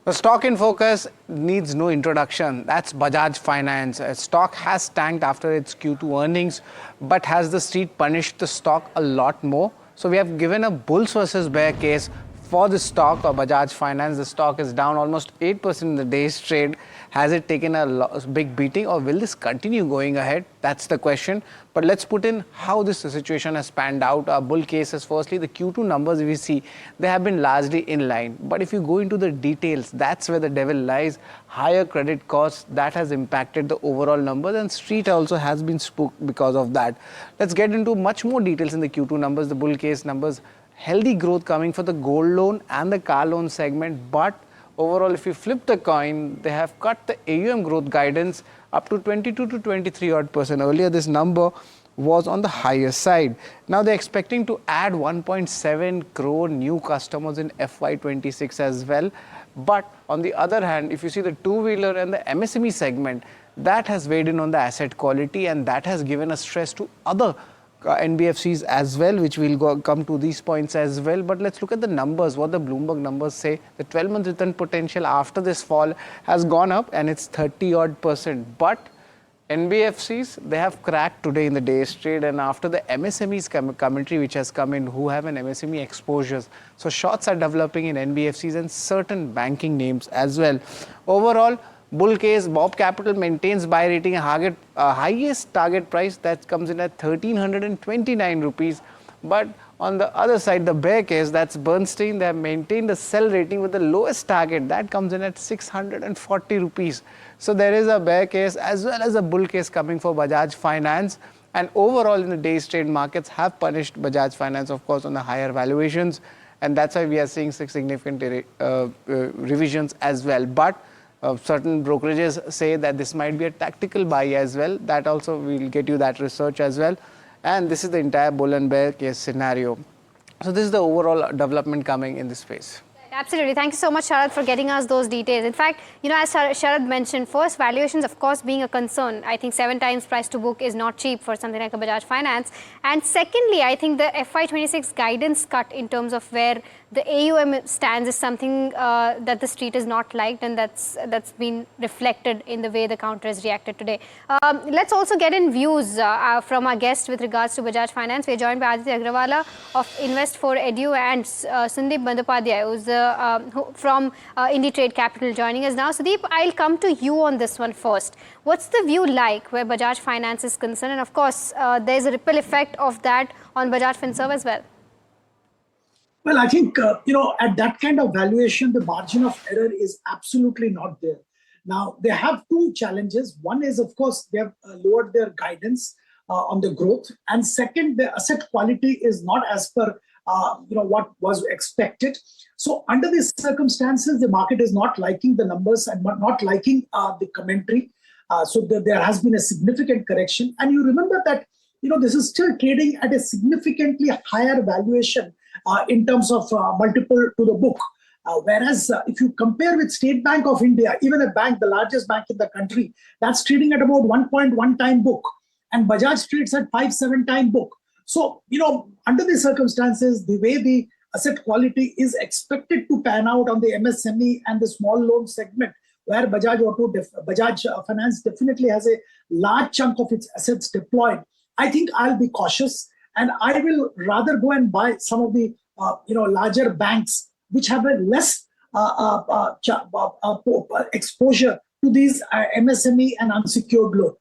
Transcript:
The stock in focus needs no introduction. That's Bajaj Finance. Stock has tanked after its Q2 earnings, but has the street punished the stock a lot more? So we have given a bulls versus bear case for the stock of Bajaj Finance. The stock is down almost 8% in the day's trade. Has it taken a big beating, or will this continue going ahead? That's the question. But let's put in how this situation has panned out. Our bull cases, firstly, the Q2 numbers we see, they have been largely in line. But if you go into the details, that's where the devil lies. Higher credit costs, that has impacted the overall numbers, and street also has been spooked because of that. Let's get into much more details in the Q2 numbers, the bull case numbers. Healthy growth coming for the gold loan and the car loan segment, but overall, if you flip the coin, they have cut the AUM growth guidance up to 22 to 23 odd %. Earlier, this number was on the higher side. Now they're expecting to add 1.7 crore new customers in FY26 as well. But on the other hand, if you see the two-wheeler and the MSME segment, that has weighed in on the asset quality, and that has given a stress to other NBFCs as well, which we'll come to these points as well. But let's look at the numbers, what the Bloomberg numbers say. The 12-month return potential after this fall has gone up, and it's 30 odd %. But NBFCs, they have cracked today in the day's trade, and after the MSMEs commentary which has come in, who have an MSME exposures. So shorts are developing in NBFCs and certain banking names as well. Overall, bull case, Bob Capital maintains buy rating, highest target price that comes in at 1,329 rupees. But on the other side, the bear case, that's Bernstein, they have maintained a sell rating with the lowest target that comes in at 640 rupees. So there is a bear case as well as a bull case coming for Bajaj Finance. And overall, in the day's trade, markets have punished Bajaj Finance, of course, on the higher valuations. And that's why we are seeing significant revisions as well. But certain brokerages say that this might be a tactical buy as well. That also, we'll get you that research as well. And this is the entire bull and bear case scenario. So this is the overall development coming in this space. Absolutely. Thank you so much, Sharad, for getting us those details. In fact, as Sharad mentioned, first, valuations, of course, being a concern. I think 7 times price to book is not cheap for something like a Bajaj Finance. And secondly, I think the FY26 guidance cut in terms of where the AUM stands is something that the street is not liked, and that's been reflected in the way the counter has reacted today. Let's also get in views from our guests with regards to Bajaj Finance. We're joined by Aditya Agrawala of Invest4Edu and Sandeep Bandyopadhyay, who's from IndiTrade Capital, joining us now. Sandeep, I'll come to you on this one first. What's the view like where Bajaj Finance is concerned? And of course, there's a ripple effect of that on Bajaj Finserv as well. Well, I think, at that kind of valuation, the margin of error is absolutely not there. Now, they have two challenges. One is, of course, they have lowered their guidance on the growth. And second, the asset quality is not as per, what was expected. So under these circumstances, the market is not liking the numbers and not liking the commentary. So there has been a significant correction. And you remember that, this is still trading at a significantly higher valuation in terms of multiple to the book. Whereas if you compare with State Bank of India, even a bank, the largest bank in the country, that's trading at about 1.1 time book. And Bajaj trades at 5.7 time book. So, under these circumstances, the way the asset quality is expected to pan out on the MSME and the small loan segment, where Bajaj Finance definitely has a large chunk of its assets deployed, I think I'll be cautious, and I will rather go and buy some of the larger banks which have a less exposure to these MSME and unsecured loan.